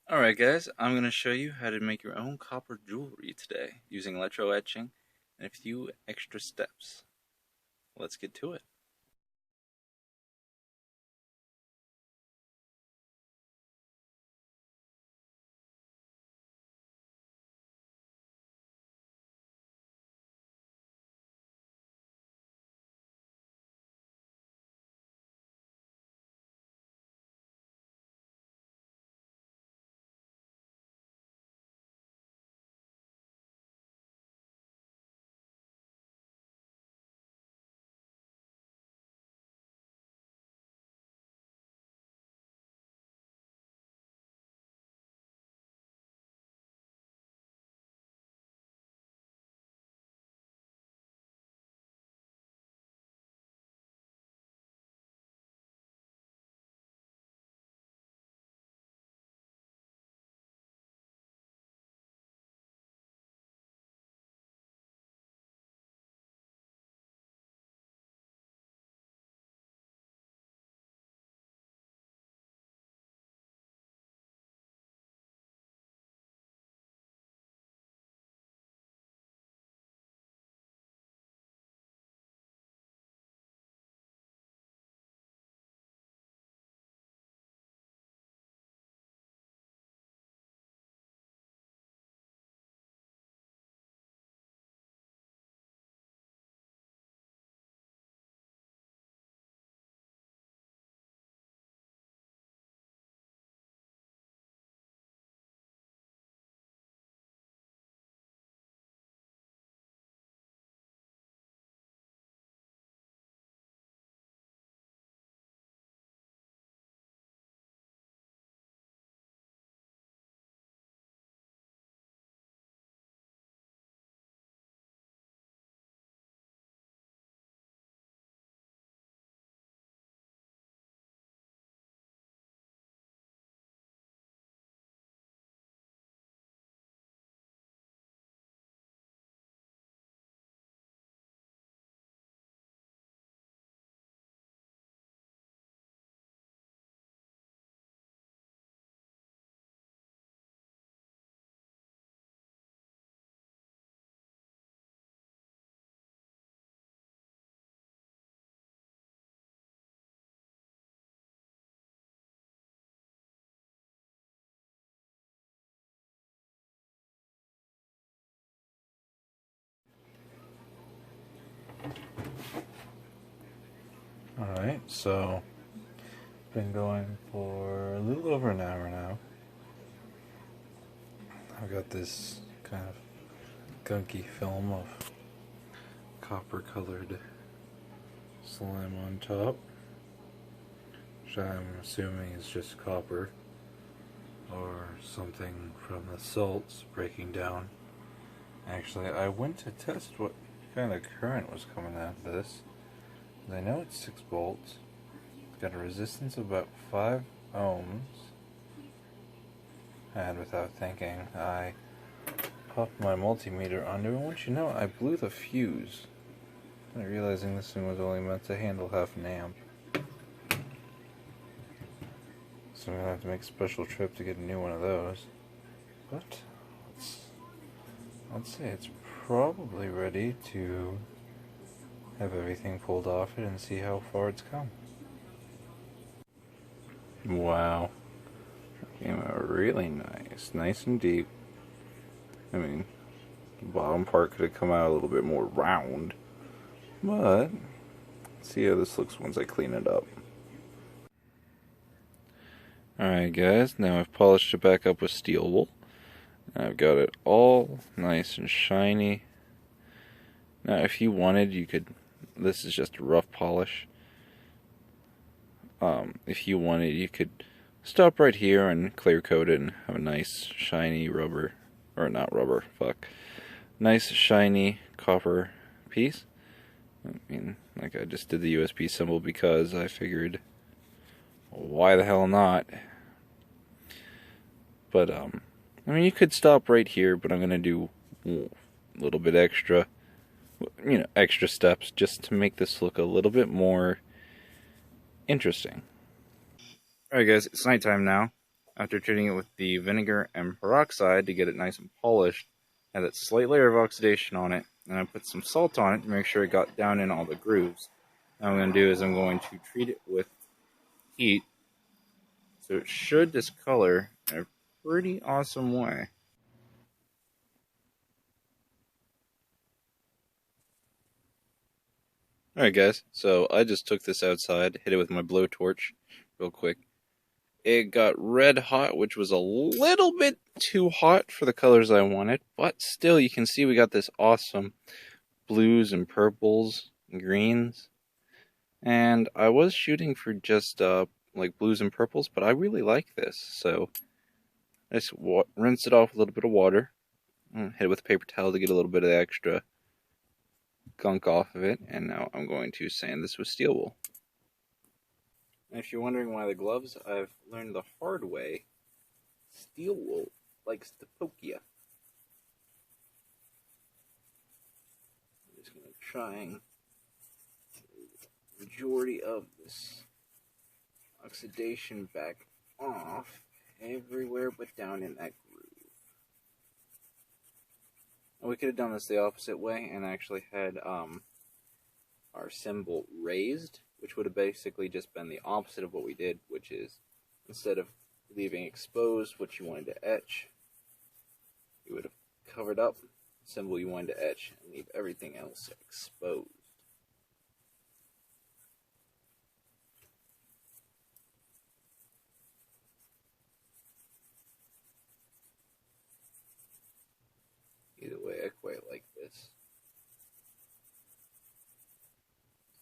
Alright guys, I'm going to show you how to make your own copper jewelry today using electro etching and a few extra steps. Let's get to it. Alright, so been going for a little over an hour now. I've got this kind of gunky film of copper colored slime on top, which I'm assuming is just copper or something from the salts breaking down. Actually, I went to test what kind of current was coming out of this. I know it's 6 volts. It's got a resistance of about 5 ohms. And without thinking, I popped my multimeter onto it. And once you know, I blew the fuse. Not realizing this thing was only meant to handle half an amp. So I'm gonna have to make a special trip to get a new one of those. But let's say it's probably ready to have everything pulled off it and see how far it's come. Wow. Came out really nice and deep. I mean, the bottom part could have come out a little bit more round, but let's see how this looks once I clean it up. Alright guys, now I've polished it back up with steel wool. I've got it all nice and shiny. Now if you wanted, you could, this is just a rough polish. If you wanted, you could stop right here and clear coat it and have a nice shiny rubber, or not rubber, fuck. Nice shiny copper piece. I mean, like I just did the USB symbol because I figured, why the hell not? But, I mean, you could stop right here, but I'm gonna do a little bit extra, extra steps just to make this look a little bit more interesting. Alright guys, it's nighttime now. After treating it with the vinegar and peroxide to get it nice and polished, I had that slight layer of oxidation on it, and I put some salt on it to make sure it got down in all the grooves. Now what I'm going to do is I'm going to treat it with heat, so it should discolor in a pretty awesome way. Alright guys, so I just took this outside, hit it with my blowtorch real quick. It got red hot, which was a little bit too hot for the colors I wanted, but still you can see we got this awesome blues and purples and greens. And I was shooting for just like blues and purples, but I really like this, so I just rinse it off with a little bit of water, hit it with a paper towel to get a little bit of the extra gunk off of it, and now I'm going to sand this with steel wool. And if you're wondering why the gloves, I've learned the hard way. Steel wool likes to poke you. I'm just going to try and get the majority of this oxidation back off everywhere but down in that groove. We could have done this the opposite way and actually had our symbol raised, which would have basically just been the opposite of what we did, which is instead of leaving exposed what you wanted to etch, you would have covered up the symbol you wanted to etch and leave everything else exposed. Either way, I quite like this.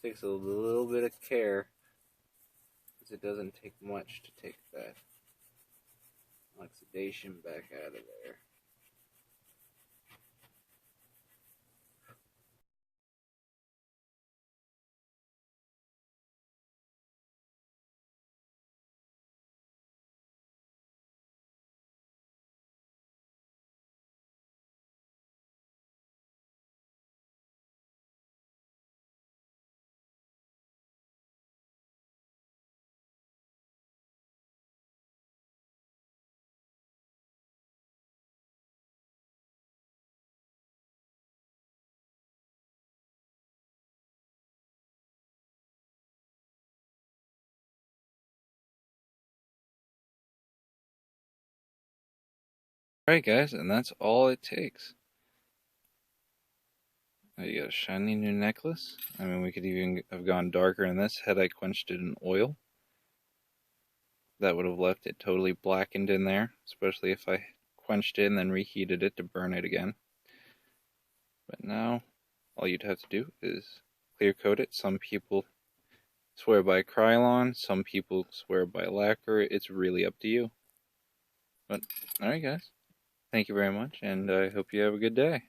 It takes a little bit of care, because it doesn't take much to take that oxidation back out of there. Alright guys, and that's all it takes. You got a shiny new necklace. I mean, we could even have gone darker in this had I quenched it in oil. That would have left it totally blackened in there, especially if I quenched it and then reheated it to burn it again. But now, all you'd have to do is clear coat it. Some people swear by Krylon, some people swear by lacquer. It's really up to you. But, alright guys, thank you very much, and I hope you have a good day.